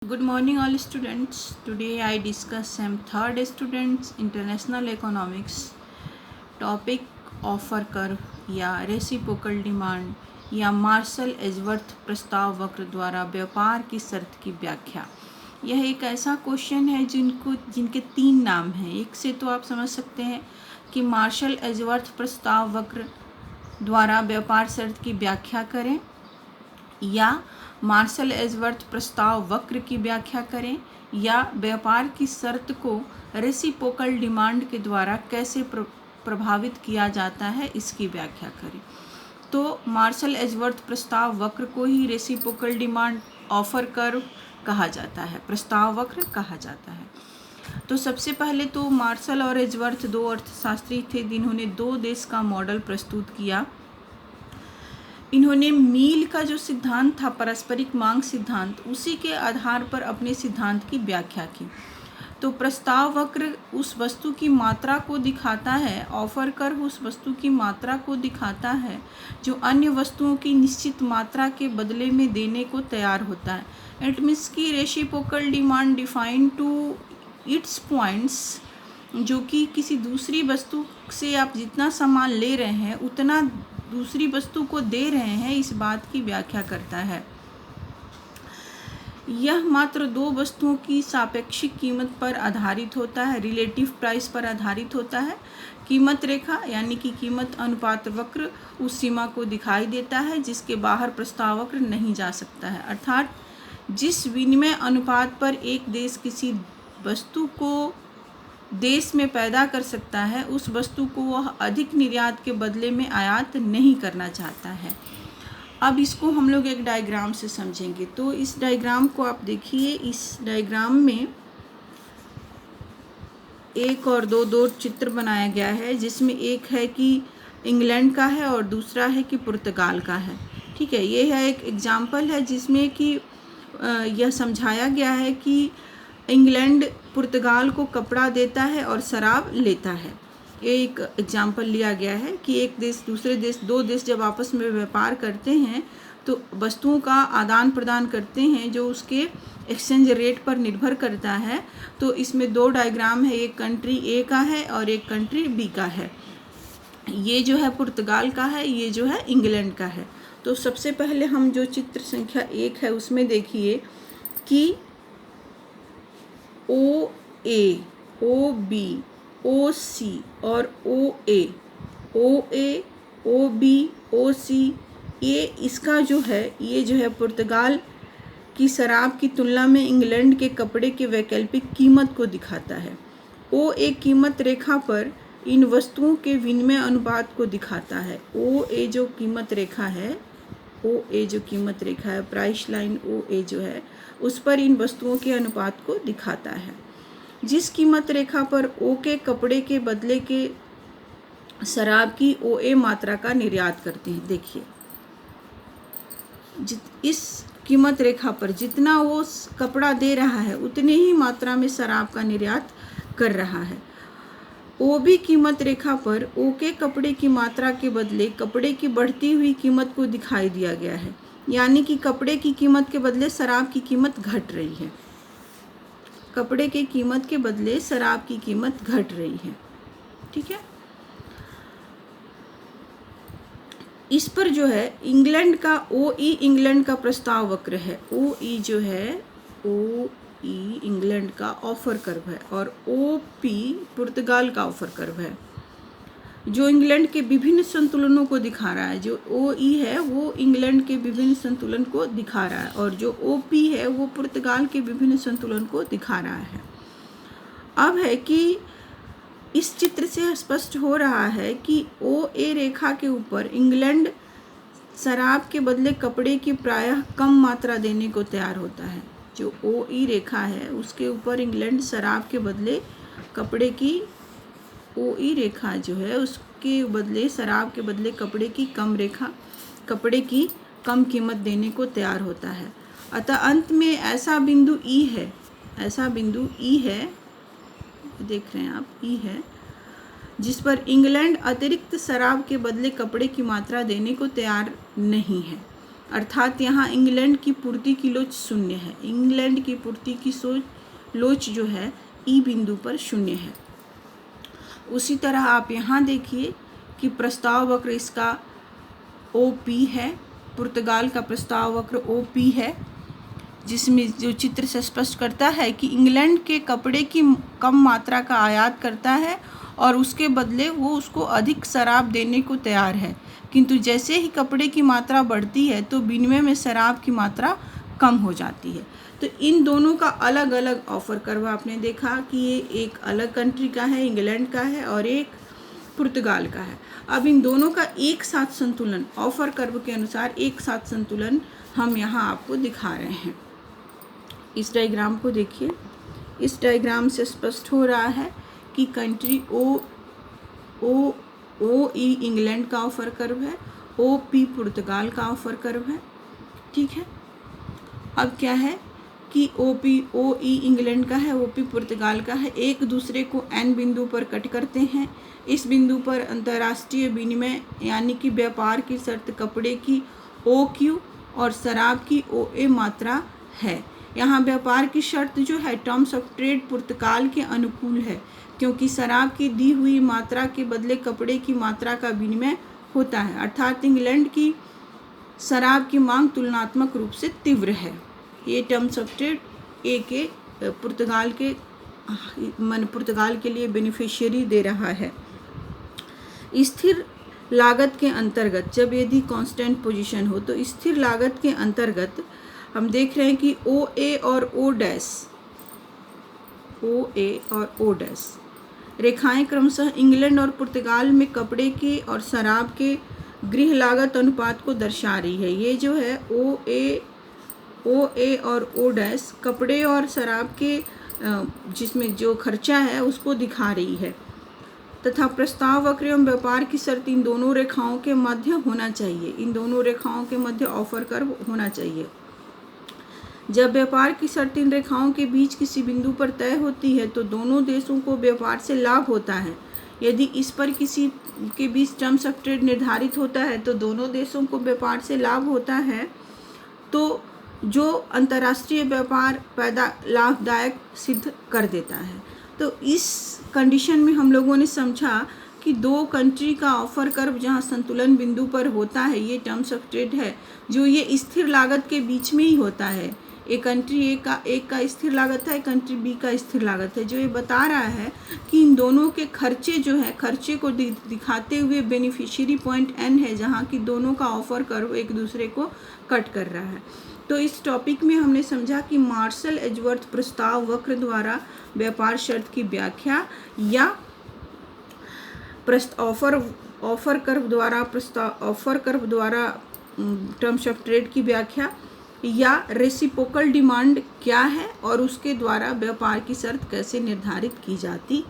Good morning, all students. Today I discuss some third students international economics topic offer curve या reciprocal demand या martial Edgeworth प्रस्ताव वक्र द्वारा व्यापार की शर्त की व्याख्या। यह एक ऐसा क्वेश्चन है जिनके तीन नाम हैं। एक से तो आप समझ सकते हैं कि मार्शल एजवर्थ प्रस्ताव वक्र द्वारा व्यापार शर्त की व्याख्या करें या मार्शल एजवर्थ प्रस्ताव वक्र की व्याख्या करें या व्यापार की शर्त को रेसिप्रोकल डिमांड के द्वारा कैसे प्रभावित किया जाता है इसकी व्याख्या करें। तो मार्शल एजवर्थ प्रस्ताव वक्र को ही रेसिप्रोकल डिमांड ऑफर कर्व कहा जाता है, प्रस्ताव वक्र कहा जाता है। तो सबसे पहले तो मार्शल और एजवर्थ दो अर्थशास्त्री थे जिन्होंने दो देश का मॉडल प्रस्तुत किया। इन्होंने मील का जो सिद्धांत था, पारस्परिक मांग सिद्धांत, उसी के आधार पर अपने सिद्धांत की व्याख्या की। तो प्रस्ताव वक्र उस वस्तु की मात्रा को दिखाता है, ऑफर कर्व उस वस्तु की मात्रा को दिखाता है जो अन्य वस्तुओं की निश्चित मात्रा के बदले में देने को तैयार होता है। इट मीन्स की reciprocal demand define to its points, जो कि किसी दूसरी वस्तु से आप जितना सामान ले रहे हैं उतना दूसरी वस्तु को दे रहे हैं, इस बात की व्याख्या करता है। यह मात्र दो वस्तुओं की सापेक्षिक कीमत पर आधारित होता है, रिलेटिव प्राइस पर आधारित होता है। कीमत रेखा यानी कि कीमत अनुपात वक्र उस सीमा को दिखाई देता है जिसके बाहर प्रस्ताव वक्र नहीं जा सकता है। अर्थात जिस विनिमय अनुपात पर एक देश किसी वस्तु को देश में पैदा कर सकता है उस वस्तु को वह अधिक निर्यात के बदले में आयात नहीं करना चाहता है। अब इसको हम लोग एक डायग्राम से समझेंगे। तो इस डायग्राम को आप देखिए। इस डायग्राम में एक और दो चित्र बनाया गया है, जिसमें एक है कि इंग्लैंड का है और दूसरा है कि पुर्तगाल का है। ठीक है, ये है एक एग्जाम्पल है जिसमें कि यह समझाया गया है कि इंग्लैंड पुर्तगाल को कपड़ा देता है और शराब लेता है। एक एग्जाम्पल लिया गया है कि एक देश दूसरे देश, दो देश जब आपस में व्यापार करते हैं तो वस्तुओं का आदान प्रदान करते हैं जो उसके एक्सचेंज रेट पर निर्भर करता है। तो इसमें दो डायग्राम है, एक कंट्री ए का है और एक कंट्री बी का है। ये जो है पुर्तगाल का है, ये जो है इंग्लैंड का है। तो सबसे पहले हम जो चित्र संख्या 1 है उसमें देखिए कि ओ ए, ओ बी, ओ सी और ओ ए, ओ बी, ओ सी, ये इसका जो है ये जो है पुर्तगाल की शराब की तुलना में इंग्लैंड के कपड़े के वैकल्पिक कीमत को दिखाता है। ओ ए कीमत रेखा पर इन वस्तुओं के विनिमय अनुपात को दिखाता है। ओ ए जो कीमत रेखा है, ओ ए जो कीमत रेखा है, प्राइस लाइन ओ ए जो है, उस पर इन वस्तुओं के अनुपात को दिखाता है। जिस कीमत रेखा पर ओ के कपड़े के बदले के शराब की ओ ए मात्रा का निर्यात करते हैं, देखिए इस कीमत रेखा पर जितना वो कपड़ा दे रहा है उतने ही मात्रा में शराब का निर्यात कर रहा है। ओ बी कीमत रेखा पर ओ के कपड़े की मात्रा के बदले कपड़े की बढ़ती हुई कीमत को दिखाई दिया गया है, यानी कि कपड़े की कीमत के बदले शराब की कीमत घट रही है। कपड़े की कीमत के बदले शराब की कीमत घट रही है। ठीक है, इस पर जो है इंग्लैंड का ओ ई इंग्लैंड का प्रस्ताव वक्र है। ओ ई जो है, ओ ई इंग्लैंड का ऑफर कर्व है और ओ पी पुर्तगाल का ऑफर कर्व है, जो इंग्लैंड के विभिन्न संतुलनों को दिखा रहा है। जो ओ ई है वो इंग्लैंड के विभिन्न संतुलन को दिखा रहा है और जो ओ पी है वो पुर्तगाल के विभिन्न संतुलन को दिखा रहा है। अब है कि इस चित्र से स्पष्ट हो रहा है कि ओ ए रेखा के ऊपर इंग्लैंड शराब के बदले कपड़े की प्रायः कम मात्रा देने को तैयार होता है। जो ओ ई रेखा है उसके ऊपर इंग्लैंड शराब के बदले कपड़े की, ओ ई रेखा जो है उसके बदले शराब के बदले कपड़े की कम कीमत देने को तैयार होता है। अतः अंत में ऐसा बिंदु ई है, देख रहे हैं आप, ई है, जिस पर इंग्लैंड अतिरिक्त शराब के बदले कपड़े की मात्रा देने को तैयार नहीं है। अर्थात यहाँ इंग्लैंड की पूर्ति की लोच 0 है। इंग्लैंड की पूर्ति की लोच जो है ई बिंदु पर 0 है। उसी तरह आप यहाँ देखिए कि प्रस्ताव वक्र इसका OP है, पुर्तगाल का प्रस्ताव वक्र OP है, जिसमें जो चित्र से स्पष्ट करता है कि इंग्लैंड के कपड़े की कम मात्रा का आयात करता है और उसके बदले वो उसको अधिक शराब देने को तैयार है, किंतु जैसे ही कपड़े की मात्रा बढ़ती है तो विनिमय में शराब की मात्रा कम हो जाती है। तो इन दोनों का अलग अलग ऑफर कर्व आपने देखा कि ये एक अलग कंट्री का है, इंग्लैंड का है, और एक पुर्तगाल का है। अब इन दोनों का एक साथ संतुलन, ऑफर कर्व के अनुसार एक साथ संतुलन हम यहाँ आपको दिखा रहे हैं। इस डायग्राम को देखिए। इस डायग्राम से स्पष्ट हो रहा है कि कंट्री OE इंग्लैंड का ऑफर कर्व है, OP पुर्तगाल का ऑफर कर्व है। ठीक है। अब क्या है कि OE इंग्लैंड का है, OP पुर्तगाल का है, एक दूसरे को N बिंदु पर कट करते हैं। इस बिंदु पर अंतर्राष्ट्रीय विनिमय यानी कि व्यापार की शर्त कपड़े की OQ और शराब की OA मात्रा है। यहाँ व्यापार की शर्त जो है टर्म्स ऑफ ट्रेड पुर्तगाल के अनुकूल है, क्योंकि शराब की दी हुई मात्रा के बदले कपड़े की मात्रा का विनिमय होता है, अर्थात इंग्लैंड की शराब की मांग तुलनात्मक रूप से तीव्र है। ये टर्म्स ऑफ ट्रेड के पुर्तगाल के लिए बेनिफिशियरी दे रहा है। स्थिर लागत के अंतर्गत जब यदि कांस्टेंट पोजीशन हो तो स्थिर लागत के अंतर्गत हम देख रहे हैं कि OA और O' रेखाएं क्रमशः इंग्लैंड और पुर्तगाल में कपड़े के और शराब के गृह लागत अनुपात को दर्शा रही है। ये जो है OA और O' कपड़े और शराब के जिसमें जो खर्चा है उसको दिखा रही है, तथा प्रस्ताव वक्र एवं व्यापार की शर्त इन दोनों रेखाओं के मध्य होना चाहिए। इन दोनों रेखाओं के मध्य ऑफर कर्व होना चाहिए। जब व्यापार की शर्त इन रेखाओं के बीच किसी बिंदु पर तय होती है तो दोनों देशों को व्यापार से लाभ होता है। यदि इस पर किसी के बीच टर्म्स ऑफ ट्रेड निर्धारित होता है तो दोनों देशों को व्यापार से लाभ होता है, तो जो अंतर्राष्ट्रीय व्यापार लाभदायक सिद्ध कर देता है। तो इस कंडीशन में हम लोगों ने समझा कि दो कंट्री का ऑफर कर्व जहाँ संतुलन बिंदु पर होता है, ये टर्म्स ऑफ ट्रेड है, जो ये स्थिर लागत के बीच में ही होता है। एक कंट्री एक का स्थिर लागत है, एक कंट्री B का स्थिर लागत है, जो ये बता रहा है कि इन दोनों के खर्चे जो है, खर्चे को दिखाते हुए बेनिफिशियरी पॉइंट N है, जहाँ की दोनों का ऑफर कर्व एक दूसरे को कट कर रहा है। तो इस टॉपिक में हमने समझा कि मार्शल एजवर्थ प्रस्ताव वक्र द्वारा व्यापार शर्त की व्याख्या या ऑफर कर्व द्वारा टर्म्स ऑफ ट्रेड की व्याख्या या रेसिप्रोकल डिमांड क्या है और उसके द्वारा व्यापार की शर्त कैसे निर्धारित की जाती